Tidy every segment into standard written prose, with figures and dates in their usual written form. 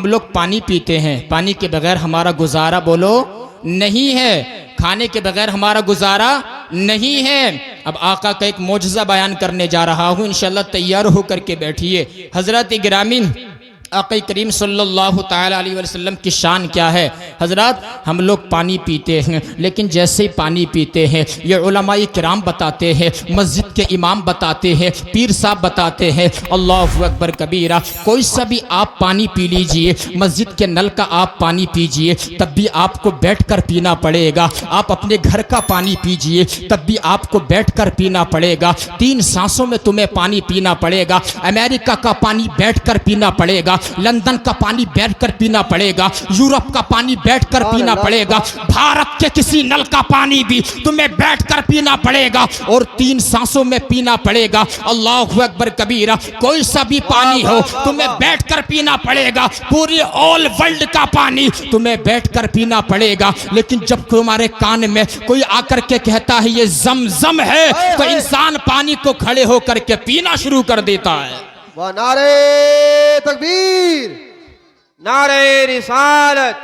हम लोग पानी पीते हैं, पानी के बगैर हमारा गुजारा बोलो नहीं है, खाने के बगैर हमारा गुजारा नहीं है। अब आका का एक मोजज़ा बयान करने जा रहा हूँ, इंशाल्लाह तैयार होकर के बैठिए। हज़रत गिरामी आक़ा करीम सल्लल्लाहु ताला अलैहि वसल्लम की शान क्या है। हज़रत हम लोग पानी पीते हैं, लेकिन जैसे ही पानी पीते हैं ये उलमाए किराम बताते हैं, मस्जिद के इमाम बताते हैं, पीर साहब बताते हैं, अल्लाहु अकबर कबीरा, कोई सा भी आप पानी पी लीजिए, मस्जिद के नल का आप पानी पीजिए तब भी आपको बैठ कर पीना पड़ेगा। आप अपने घर का पानी पीजिए तब भी आपको बैठ कर पीना पड़ेगा। 3 सांसों में तुम्हें पानी पीना पड़ेगा। अमेरिका का पानी बैठ कर पीना पड़ेगा, लंदन का पानी बैठकर पीना पड़ेगा, यूरोप का पानी बैठकर पीना पड़ेगा, भारत के किसी नल का पानी भी तुम्हें बैठकर पीना पड़ेगा और 3 सांसों में पीना पड़ेगा। अल्लाहु अकबर कबीरा, कोई सा भी पानी हो तुम्हें बैठकर पीना पड़ेगा। पूरी ऑल वर्ल्ड का पानी तुम्हें बैठकर पीना पड़ेगा। लेकिन जब तुम्हारे कान में कोई आकर के कहता है ये ज़मज़म है, तो इंसान पानी को खड़े होकर के पीना शुरू कर देता है। वाह, नारे तकबीर, नारे रिसालत,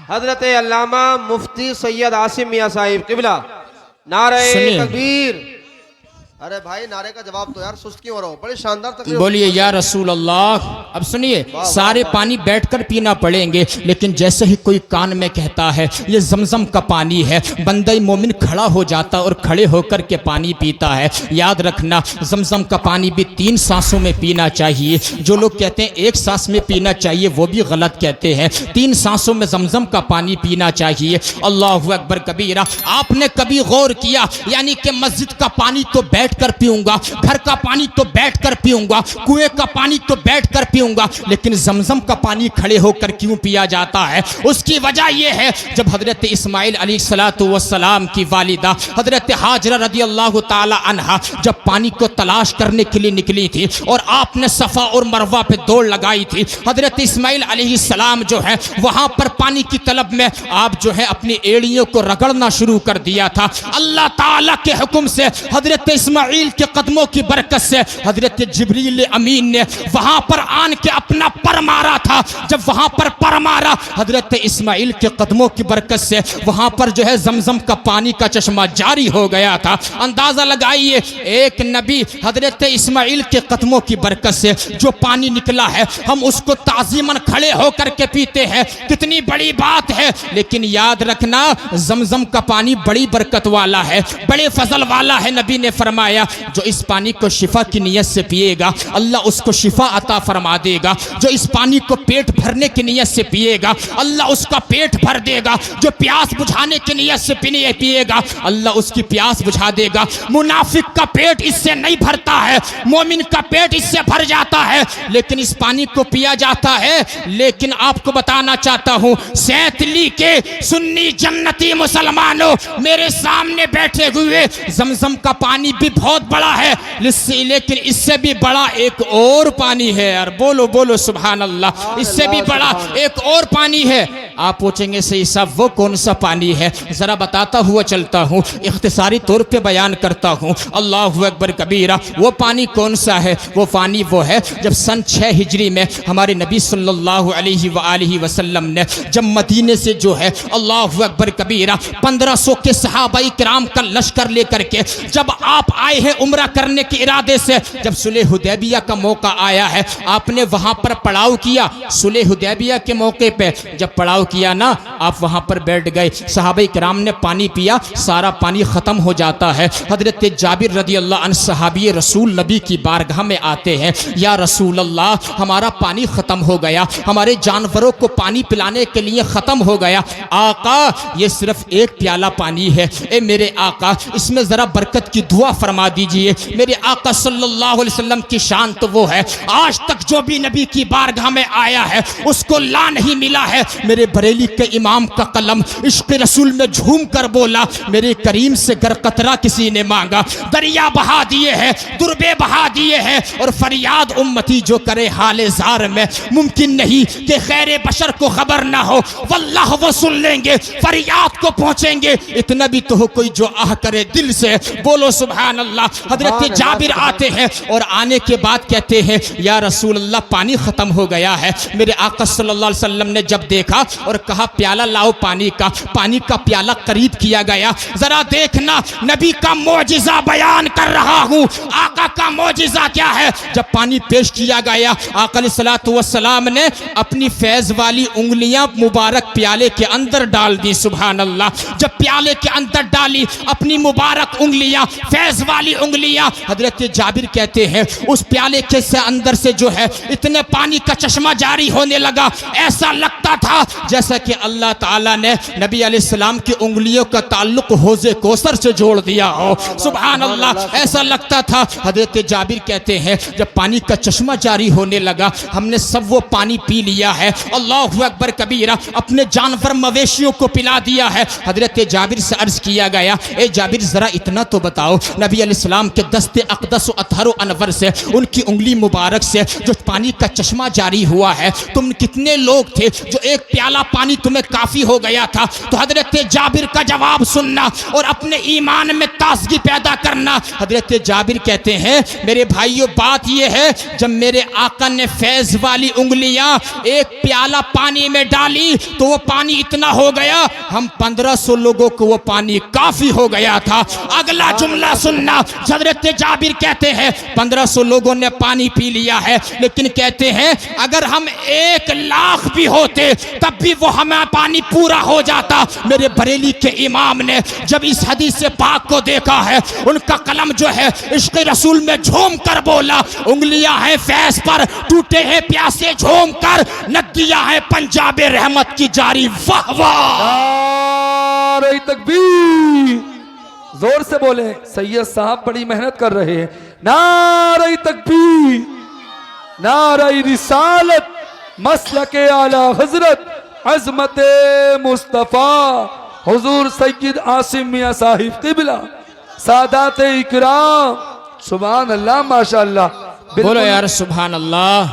हजरत अल्लामा मुफ्ती सैयद आसिम मियां साहिब किबला, नारे तकबीर। अरे भाई, नारे का जवाब तो यार सुस्त क्यों हो रहा हो, बड़े शानदार तकरीर बोलिए या रसूल अल्लाह। अब सुनिए, सारे पानी बैठकर पीना पड़ेंगे, लेकिन जैसे ही कोई कान में कहता है ये ज़मज़म का पानी है, बंदा मोमिन खड़ा हो जाता और खड़े होकर के पानी पीता है। याद रखना, ज़मज़म का पानी भी 3 सांसों में पीना चाहिए। जो लोग कहते हैं 1 सांस में पीना चाहिए वो भी गलत कहते हैं। 3 सांसों में ज़मज़म का पानी पीना चाहिए। अल्लाहु अकबर कबीरा। आपने कभी गौर किया, यानी कि मस्जिद का पानी तो बैठ कर पीऊंगा, घर का पानी तो बैठकर पीऊंगा, कुएं का पानी तो बैठकर पीऊंगा, लेकिन ज़मज़म का पानी खड़े होकर क्यों पिया जाता है? उसकी वजह यह है, जब हजरत इस्माइल अलैहिस्सलातु वस्सलाम की वालिदा हजरत हाजरा रदियल्लाहु ताला अन्हा जब पानी को तलाश करने के लिए निकली थी और आपने सफ़ा और मरवा पे दौड़ लगाई थी, हजरत इस्माइल अलैहिस्सलाम जो है वहां पर पानी की तलब में आप जो है अपनी एड़ियों को रगड़ना शुरू कर दिया था। अल्लाह ताला के हुक्म से हजरत इस्माइल के कदमों की बरकत से हजरत जिब्रील अमीन ने वहां पर आन के अपना पर मारा था। जब वहां पर पर मारा, हजरत इस्माइल के कदमों की बरकत से वहां पर जो है ज़मज़म का पानी का चश्मा जारी हो गया था। अंदाजा लगाइए, एक नबी हजरत इस्माइल के कदमों की बरकत से जो पानी निकला है, हम उसको ताज़ीमन खड़े होकर के पीते हैं, कितनी बड़ी बात है। लेकिन याद रखना, ज़मज़म का पानी बड़ी बरकत वाला है, बड़े फजल वाला है। नबी ने फरमाया जो इस पानी को शिफा की नीयत से पिएगा अल्लाह उसको शिफा अता फरमा देगा। जो इस पानी को पेट भरने की नीयत से पिएगा अल्लाह उसका पेट भर देगा। जो प्यास बुझाने की नीयत से पिएगा अल्लाह उसकी प्यास बुझा देगा। मुनाफिक का पेट इससे नहीं भरता है, मोमिन का पेट इससे भर जाता है, लेकिन इस पानी को पिया जाता है। लेकिन आपको बताना चाहता हूं, सैतली के सुन्नी जन्नती मुसलमानों, मेरे सामने बैठे हुए, ज़मज़म का पानी भी बहुत बड़ा है, लेकिन इससे भी बड़ा एक और पानी है यार। बोलो बोलो सुभान अल्लाह। इससे भी बड़ा एक और पानी है। आप पूछेंगे सही साहब वो कौन सा पानी है? जरा बताता हुआ चलता हूँ, इख्तिसारी तौर पे बयान करता हूँ। अल्लाहु अकबर कबीरा। वो पानी कौन सा है? वो पानी वो है जब सन 6 हिजरी में हमारे नबी सल्लल्लाहु अलैहि वसल्लम ने जब मदीने से जो है अल्लाहु अकबर कबीरा 1500 के सहाबाई किराम का लश्कर लेकर के जब आप आए हैं उम्रा करने के इरादे से, जब सुलह हुदैबिया का मौका आया है, आपने वहां पर पड़ाव किया। सुलह हुदैबिया के मौके पे जब पड़ाव किया ना, आप वहां पर बैठ गए, सहाबा किराम ने पानी पिया, सारा पानी खत्म हो जाता है। हजरत जाबिर रदी अल्लाह अन्हु सहाबी रसूल नबी की बारगाह में आते हैं, या रसूल अल्लाह हमारा पानी खत्म हो गया, हमारे जानवरों को पानी पिलाने के लिए खत्म हो गया। आका ये सिर्फ एक प्याला पानी है, ए मेरे आका इसमें जरा बरकत की दुआ फरमा दीजिए। मेरे आका सल्लल्लाहु अलैहि वसल्लम की शान तो वो है, आज तक जो भी नबी की बारगाह में आया है उसको ला नहीं मिला है। मेरे बरेली के इमाम का कलम इश्क रसूल में झूम कर बोला, मेरे करीम से गर कतरा किसी ने मांगा, दरिया बहा दिए हैं, दुर्बे बहा दिए हैं, और फरियाद उम्मती जो करे हाले जार में, मुमकिन नहीं कि खैर बशर को खबर ना हो, वल्लाह वो सुन लेंगे, फरियाद को पहुंचेंगे। इतना भी तो हो कोई जो आह करे दिल से, बोलो सुभान अल्लाह। हजरत जाबिर आते हैं और आने के बाद कहते हैं, या रसूल अल्लाह पानी खत्म हो गया है। मेरे आका सल्लल्लाहु अलैहि वसल्लम ने जब देखा और कहा प्याला लाओ पानी का प्याला करीब किया गया, जरा देखना नबी का मौजिजा बयान कर रहा हूं। आका का मौजिजा क्या है? जब पानी पेश किया गया, आका अलैहिस्सलातु वस्सलाम ने अपनी फैज वाली उंगलियां मुबारक प्याले के अंदर डाल दी। सुभान अल्लाह। जब प्याले के अंदर डाली अपनी मुबारक उंगलियां, फैज वाली उंगलियां, हजरत जाबिर कहते हैं उस प्याले के से अंदर से जो है इतने पानी का चश्मा जारी होने लगा, ऐसा लगता था जैसा कि अल्लाह ताला ने नबी अलैहिस्सलाम की उंगलियों का ताल्लुक हौज़े कौसर से जोड़ दिया हो। सुभान अल्लाह, ऐसा लगता था। हजरत जाबिर कहते हैं जब पानी का चश्मा जारी होने लगा, हमने सब वो पानी पी लिया है, अल्लाहु अकबर कबीरा, अपने जानवर मवेशियों को पिला दिया है। हजरत जाबिर से अर्ज किया गया, ए जाबिर जरा इतना तो बताओ, नबी अलैहिस्सलाम के दस्ते अक़दस व अतहर अनवर से, उनकी उंगली मुबारक से जो पानी का चश्मा जारी हुआ है, तुम कितने लोग थे जो एक प्याला पानी तुम्हें काफी हो गया था? तो हजरत जाबिर का जवाब सुनना और अपने ईमान में ताजगी पैदा करना। हजरत जाबिर कहते हैं मेरे भाइयों, बात यह है जब मेरे आका ने फैज वाली उंगलियां एक प्याला पानी में डाली तो वो पानी इतना हो गया, हम 1500 लोगों को वो पानी काफी हो गया था। अगला जुमला सुनना, हजरत जाबिर कहते हैं 1500 लोगों ने पानी पी लिया है, लेकिन कहते हैं अगर हम 1 लाख भी होते तब भी वो हमें पानी पूरा हो जाता। मेरे बरेली के इमाम ने जब इस हदीस से पाक को देखा है, उनका कलम जो है इश्क रसूल में झूम कर बोला, उंगलियां हैं फैज पर, टूटे हैं प्यासे झूम कर, नदियां हैं पंजाबे रहमत की जारी। वाह वाह, नारे तकबीर, जोर से बोले। सैयद साहब बड़ी मेहनत कर रहे हैं। नारे तकबीर, नारे रिसालत, मसलके आला हजरत अजमत मुस्तफ़ा हुजूर सैयद आसिम मियां साहिब क़िबला, सादात इकराम। सुभान अल्लाह, माशाअल्लाह। बोलो यार सुभान अल्लाह,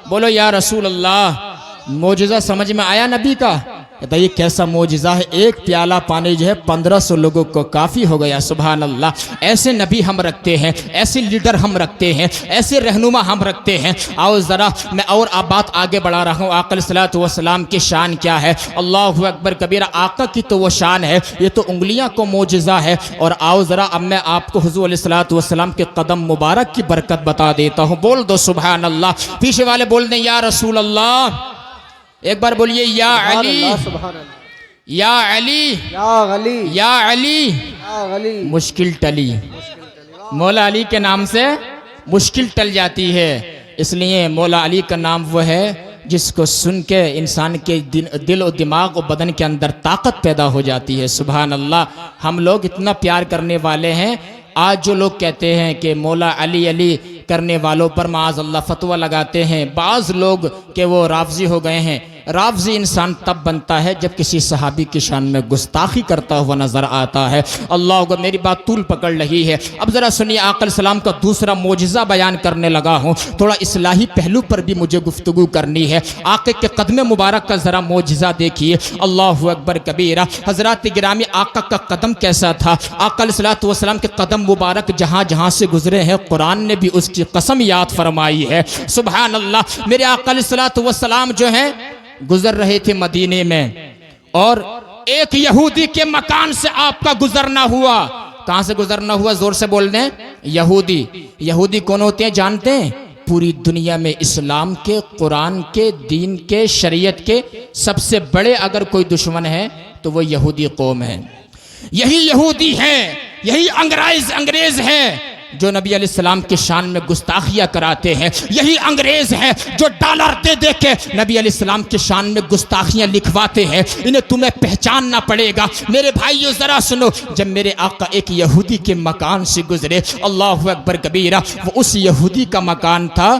बोलो या रसूल अल्लाह। मौजिज़ा समझ में आया नबी का? बताइए कैसा मौजिज़ा है, एक प्याला पानी जो है 1500 लोगों को काफ़ी हो गया। सुभान अल्लाह। ऐसे नबी हम रखते हैं, ऐसे लीडर हम रखते हैं, ऐसे रहनुमा हम रखते हैं। आओ ज़रा मैं और आप बात आगे बढ़ा रहा हूँ। आका अलैहिस्सलातु वस्सलाम की शान क्या है? अल्लाहु अकबर कबीरा। आका की तो वो शान है, ये तो उंगलियाँ को मौजिज़ा है। और आओ ज़रा अब मैं आपको हुज़ूर अलैहिस्सलातु वस्सलाम के कदम मुबारक की बरकत बता देता हूँ। बोल दो सुभान अल्लाह। पीछे वाले बोल दें या रसूल अल्लाह। एक बार बोलिए या अली, या अली, या अली। मुश्किल टली, मौला अली के नाम से मुश्किल टल जाती है, इसलिए मौला अली का नाम वो है जिसको सुन के इंसान के दिल और दिमाग और बदन के अंदर ताकत पैदा हो जाती है। सुभान अल्लाह। हम लोग इतना प्यार करने वाले हैं, आज जो लोग कहते हैं कि मौला अली अली करने वालों पर माज़ अल्लाह फतवा लगाते हैं, बाज़ लोग के वो राफ़ज़ी हो गए हैं। राफ़ज़ी इंसान तब बनता है जब किसी सहाबी की शान में गुस्ताखी करता हुआ नज़र आता है। अल्लाह को मेरी बात तूल पकड़ रही है। अब ज़रा सुनिए, आका सलाम का दूसरा मौजिज़ा बयान करने लगा हूँ। थोड़ा इस्लाही पहलू पर भी मुझे गुफ्तगू करनी है। आके के कदम मुबारक का ज़रा मौजिज़ा देखिए। अल्लाहु अकबर कबीरा। हज़रात गिरामी, आका का कदम कैसा था? आका अलैहिस्सलातु वस्सलाम के कदम मुबारक जहाँ जहाँ से गुजरे हैं, कुरान ने भी उसकी कसम याद फरमाई है। सुभान अल्लाह। मेरे आका अलैहिस्सलातु वस्सलाम जो हैं गुजर रहे थे मदीने में, और एक यहूदी के मकान से आपका गुजरना हुआ। कहां से गुजरना हुआ? जोर से बोल दें। यहूदी। यहूदी कौन होते हैं जानते हैं? पूरी दुनिया में इस्लाम के, कुरान के, दीन के, शरीयत के सबसे बड़े अगर कोई दुश्मन है तो वो यहूदी कौम है। यही यहूदी हैं, यही अंग्रेज हैं जो नबी अलैहिस्सलाम के शान में गुस्ताखियाँ कराते हैं। यही अंग्रेज हैं जो डॉलर दे दे के नबी अलैहिस्सलाम के शान में गुस्ताखियाँ लिखवाते हैं। इन्हें तुम्हें पहचानना पड़ेगा। मेरे भाइयों ज़रा सुनो, जब मेरे आका एक यहूदी के मकान से गुजरे, अल्लाहु अकबर कबीरा, वो उस यहूदी का मकान था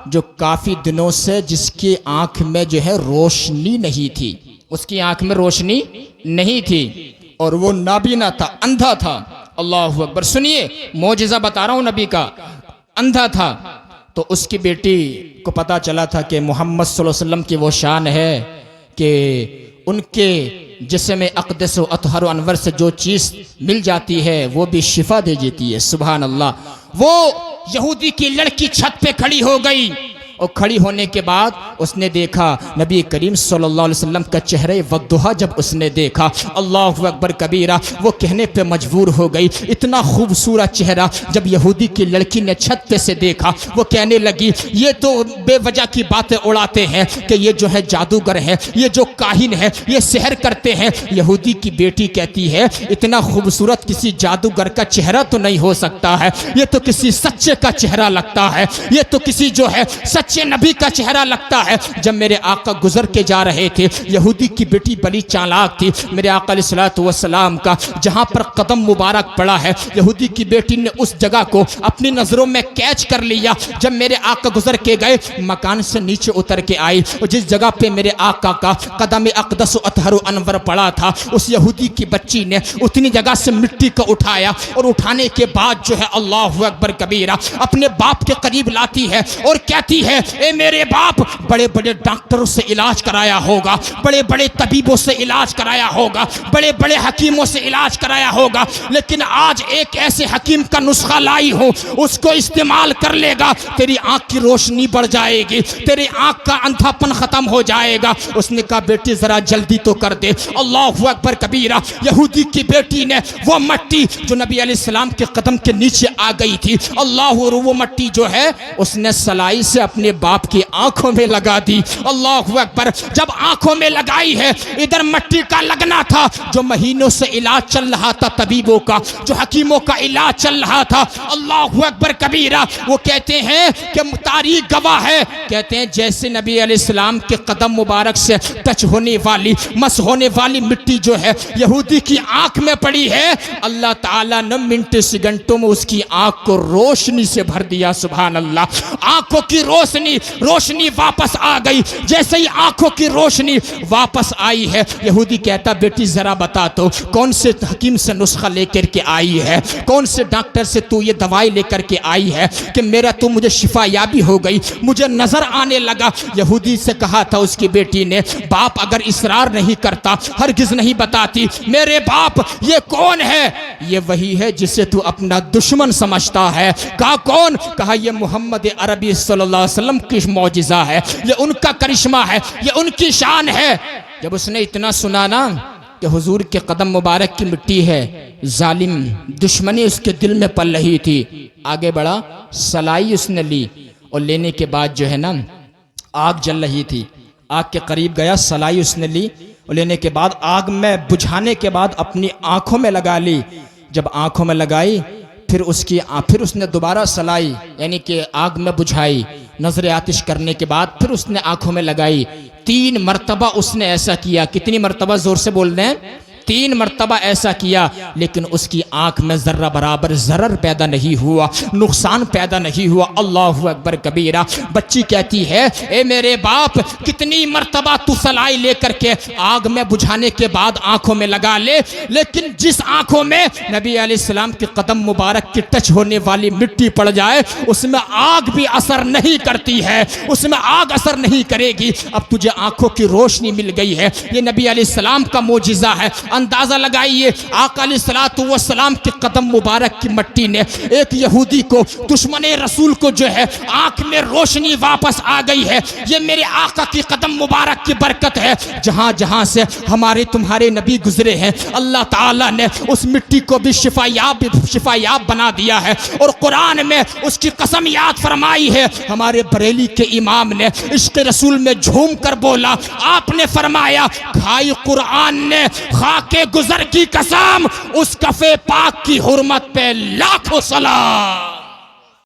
जो काफ़ी दिनों से जिसकी आँख में जो है रोशनी नहीं थी। उसकी आंख में रोशनी नहीं थी और वो नाबीना था, अंधा था। अल्लाह अकबर। सुनिए, मौजिज़ा बता रहा हूं नबी का, अंधा था। तो उसकी बेटी को पता चला था कि मोहम्मद सल्लल्लाहु अलैहि वसल्लम की वो शान है कि उनके जिस्म अक़दस व अतहर व अनवर से जो चीज़ मिल जाती है वो भी शिफा दे देती है। सुभान अल्लाह। वो यहूदी की लड़की छत पे खड़ी हो गई और खड़ी होने के बाद उसने देखा नबी करीम सल्लल्लाहु अलैहि वसल्लम का चेहरे वद्दुहा। जब उसने देखा, अल्लाहु अकबर कबीरा, वो कहने पे मजबूर हो गई, इतना खूबसूरत चेहरा जब यहूदी की लड़की ने छत पे से देखा, वो कहने लगी ये तो बेवजह की बातें उड़ाते हैं कि ये जो है जादूगर है, ये जो काहिन है, ये सहर करते हैं। यहूदी की बेटी कहती है इतना खूबसूरत किसी जादूगर का चेहरा तो नहीं हो सकता है, ये तो किसी सच्चे का चेहरा लगता है, ये तो किसी जो है सच्चे नबी का चेहरा लगता है। जब मेरे आका गुजर के जा रहे थे, यहूदी की बेटी बड़ी चालाक थी, मेरे आका अलैहिस्सलातु वस्सलाम का जहां पर कदम मुबारक पड़ा है, यहूदी की बेटी ने उस जगह को अपनी नजरों में कैच कर लिया। जब मेरे आका गुजर के गए, मकान से नीचे उतर के आई और जिस जगह पे मेरे आका का कदम अक़दस अतहर अनवर पड़ा था, उस यहूदी की बच्ची ने उतनी जगह से मिट्टी को उठाया और उठाने के बाद जो है अल्लाहु अकबर कबीरा अपने बाप के करीब लाती है और कहती है, ए मेरे बाप, बड़े बड़े डॉक्टरों से इलाज कराया होगा, बड़े बड़े तबीबों से इलाज कराया होगा, बड़े बड़े हकीमों से इलाज कराया होगा, लेकिन आज एक ऐसे हकीम का नुस्खा लाई हो, उसको इस्तेमाल कर लेगा, तेरी आंख की रोशनी बढ़ जाएगी, तेरी आंख का अंधापन खत्म हो जाएगा। उसने कहा बेटी जरा जल्दी तो कर दे। अल्लाहु अकबर कबीरा। यहूदी की बेटी ने वो मट्टी जो नबी अलैहिस्सलाम के कदम के नीचे आ गई थी, अल्लाह, वो मट्टी जो है उसने सलाई से अपने बाप की आंखों में लगा दी। अल्लाहु अकबर। जब आंखों में लगाई है, इधर मट्टी का लगना था, जो महीनों से इलाज चल रहा था तबीबों का, जो हकीमों का इलाज चल रहा था। अल्लाहु अकबर कबीरा। वो कहते हैं कि तारीख गवाह है, कहते हैं जैसे नबी अलैहिस्सलाम के कदम मुबारक से टच होने वाली, मस होने वाली मिट्टी जो है यहूदी की आंख में पड़ी है, अल्लाह ताला ने मिनट सेकंडों में उसकी आंख को रोशनी से भर दिया। सुभान अल्लाह। आंखों की रोशनी वापस आ गई। जैसे ही आंखों की रोशनी वापस आई है, यहूदी कहता बेटी जरा बता तो कौन से हकीम से नुस्खा लेकर के आई है, कौन से डॉक्टर से तू ये दवाई लेकर के आई है कि मेरा तो मुझे शिफा याबी हो गई, मुझे नजर आने लगा। यहूदी से कहा था उसकी बेटी ने, बाप अगर इसरार नहीं करता, हरगिज नहीं बताती, मेरे बाप ये कौन है? ये वही है जिसे तू अपना दुश्मन समझता है। कहा कौन? कहा ये मोहम्मद अरबी सल्लल्लाहु अलैहि वसल्लम की मौजिज़ा है, ये उनका करिश्मा है, ये उनकी शान है। जब उसने इतना सुना ना कि हुजूर के कदम मुबारक की मिट्टी है, जालिम दुश्मनी उसके दिल में पल रही थी, आगे बढ़ा, सलाई उसने ली और लेने के बाद जो है ना आग जल रही थी, आग के करीब गया, सलाई उसने ली और लेने के बाद आग में बुझाने के बाद अपनी आंखों में लगा ली। जब आंखों में लगाई फिर उसने दोबारा सलाई यानी कि आग में बुझाई, नजर आतिश करने के बाद फिर उसने आंखों में लगाई। 3 मरतबा उसने ऐसा किया। कितनी मरतबा? जोर से बोल रहे हैं। 3 मरतबा ऐसा किया, लेकिन उसकी आंख में जर्रा बराबर जरर पैदा नहीं हुआ, नुकसान पैदा नहीं हुआ। अल्लाहु अकबर कबीरा। बच्ची कहती है, ए मेरे बाप, कितनी मरतबा तू सलाई लेकर के आग में बुझाने के बाद आंखों में लगा ले, लेकिन जिस आंखों में नबी अलैहिस्सलाम के कदम मुबारक की टच होने वाली मिट्टी पड़ जाए, उसमें आग भी असर नहीं करती है, उसमें आग असर नहीं करेगी। अब तुझे आंखों की रोशनी मिल गई है, ये नबी अलैहिस्सलाम का मोजिज़ा है। अंदाजा लगाइए, आका अलैहिस्सलातु वस्सलाम के कदम मुबारक की मट्टी ने एक यहूदी को, दुश्मने रसूल को जो है आंख में रोशनी वापस आ गई है। ये मेरे आका की कदम मुबारक की बरकत है। जहां जहां से हमारे तुम्हारे नबी गुजरे हैं, अल्लाह ताला ने उस मिट्टी को भी शिफायाब बना दिया है। और कुरान में उसकी कसम याद फरमाई है। हमारे बरेली के इमाम ने इश्क़ रसूल में झूम कर बोला, आपने फरमाया, खाई कुरान ने खाके गुजर की कसम, उस कफे पाक की हुर्मत पे लाखों सलाम।